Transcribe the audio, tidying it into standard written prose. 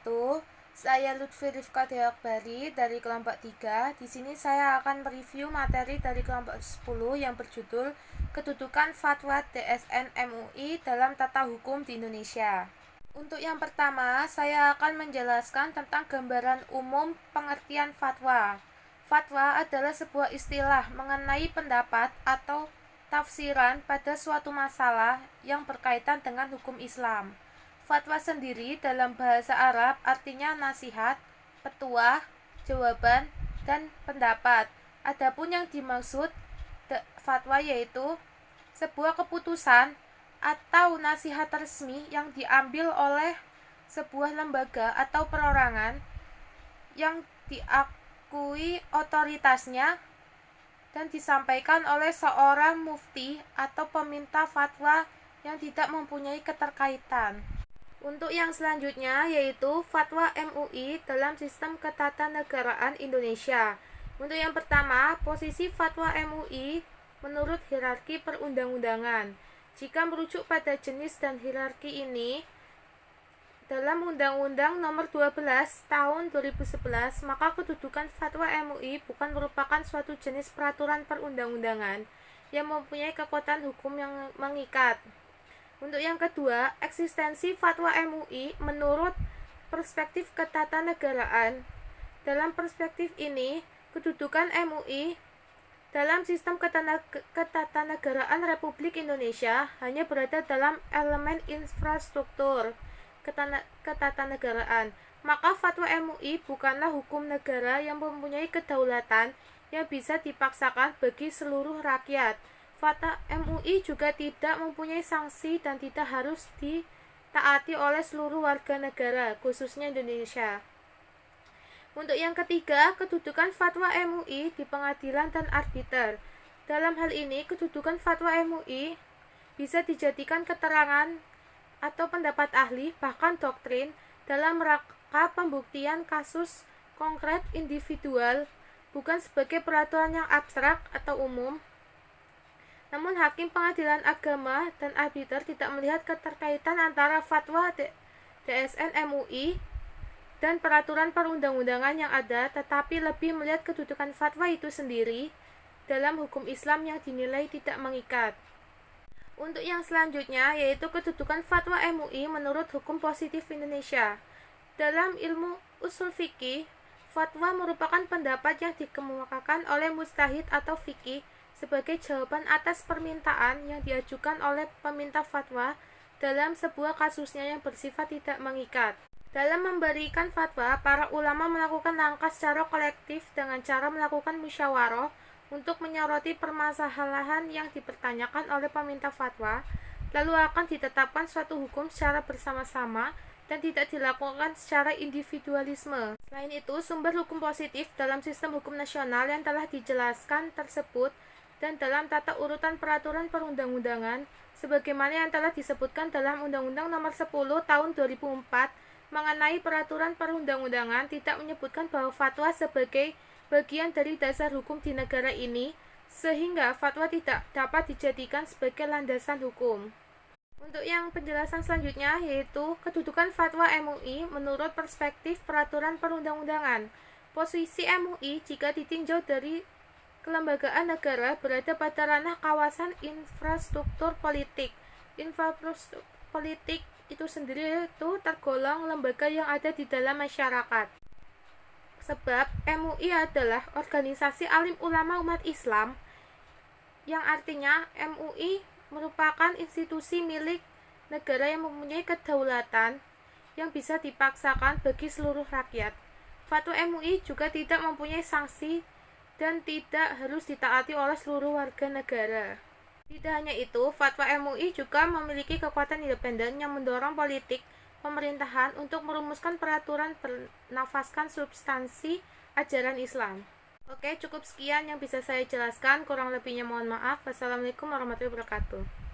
wabarakatuh. Saya Lutfi Rifka Deokbari dari kelompok 3. Di sini saya akan mereview materi dari kelompok 10 yang berjudul Kedudukan Fatwa DSN MUI dalam Tata Hukum di Indonesia. Untuk yang pertama, saya akan menjelaskan tentang gambaran umum pengertian fatwa. Fatwa adalah sebuah istilah mengenai pendapat atau tafsiran pada suatu masalah yang berkaitan dengan hukum Islam. Fatwa sendiri dalam bahasa Arab artinya nasihat, petuah, jawaban, dan pendapat. Adapun yang dimaksud fatwa yaitu sebuah keputusan atau nasihat resmi yang diambil oleh sebuah lembaga atau perorangan yang diakui otoritasnya dan disampaikan oleh seorang mufti atau peminta fatwa yang tidak mempunyai keterkaitan. Untuk yang selanjutnya yaitu Fatwa MUI dalam sistem ketatanegaraan Indonesia. Untuk yang pertama, posisi Fatwa MUI menurut hierarki perundang-undangan. Jika merujuk pada jenis dan hierarki ini dalam Undang-Undang Nomor 12 Tahun 2011, maka kedudukan Fatwa MUI bukan merupakan suatu jenis peraturan perundang-undangan yang mempunyai kekuatan hukum yang mengikat. Untuk yang kedua, eksistensi fatwa MUI menurut perspektif ketatanegaraan. Dalam perspektif ini, kedudukan MUI dalam sistem ketatanegaraan Republik Indonesia hanya berada dalam elemen infrastruktur ketatanegaraan. Maka fatwa MUI bukanlah hukum negara yang mempunyai kedaulatan yang bisa dipaksakan bagi seluruh rakyat. Fatwa MUI juga tidak mempunyai sanksi dan tidak harus ditaati oleh seluruh warga negara, khususnya Indonesia. Untuk yang ketiga, kedudukan fatwa MUI di pengadilan dan arbiter. Dalam hal ini, kedudukan fatwa MUI bisa dijadikan keterangan atau pendapat ahli, bahkan doktrin, dalam rangka pembuktian kasus konkret individual, bukan sebagai peraturan yang abstrak atau umum. Namun hakim pengadilan agama dan arbiter tidak melihat keterkaitan antara fatwa DSN MUI dan peraturan perundang-undangan yang ada, tetapi lebih melihat kedudukan fatwa itu sendiri dalam hukum Islam yang dinilai tidak mengikat. Untuk yang selanjutnya yaitu kedudukan fatwa MUI menurut hukum positif Indonesia. Dalam ilmu usul fikih, fatwa merupakan pendapat yang dikemukakan oleh mujtahid atau fikih sebagai jawaban atas permintaan yang diajukan oleh peminta fatwa dalam sebuah kasusnya yang bersifat tidak mengikat. Dalam memberikan fatwa, para ulama melakukan langkah secara kolektif dengan cara melakukan musyawarah untuk menyoroti permasalahan yang dipertanyakan oleh peminta fatwa, lalu akan ditetapkan suatu hukum secara bersama-sama dan tidak dilakukan secara individualisme. Selain itu, sumber hukum positif dalam sistem hukum nasional yang telah dijelaskan tersebut dan dalam tata urutan peraturan perundang-undangan sebagaimana yang telah disebutkan dalam Undang-Undang Nomor 10 Tahun 2004 mengenai peraturan perundang-undangan tidak menyebutkan bahwa fatwa sebagai bagian dari dasar hukum di negara ini, sehingga fatwa tidak dapat dijadikan sebagai landasan hukum. Untuk yang penjelasan selanjutnya yaitu kedudukan fatwa MUI menurut perspektif peraturan perundang-undangan. Posisi MUI jika ditinjau dari kelembagaan negara berada pada ranah kawasan infrastruktur politik. Infrastruktur politik itu sendiri itu tergolong lembaga yang ada di dalam masyarakat. Sebab MUI adalah organisasi alim ulama umat Islam, yang artinya MUI merupakan institusi milik negara yang mempunyai kedaulatan yang bisa dipaksakan bagi seluruh rakyat. Fatwa MUI juga tidak mempunyai sanksi dan tidak harus ditaati oleh seluruh warga negara. Tidak hanya itu, fatwa MUI juga memiliki kekuatan independen yang mendorong politik pemerintahan untuk merumuskan peraturan bernafaskan substansi ajaran Islam. Oke, cukup sekian yang bisa saya jelaskan. Kurang lebihnya mohon maaf. Wassalamualaikum warahmatullahi wabarakatuh.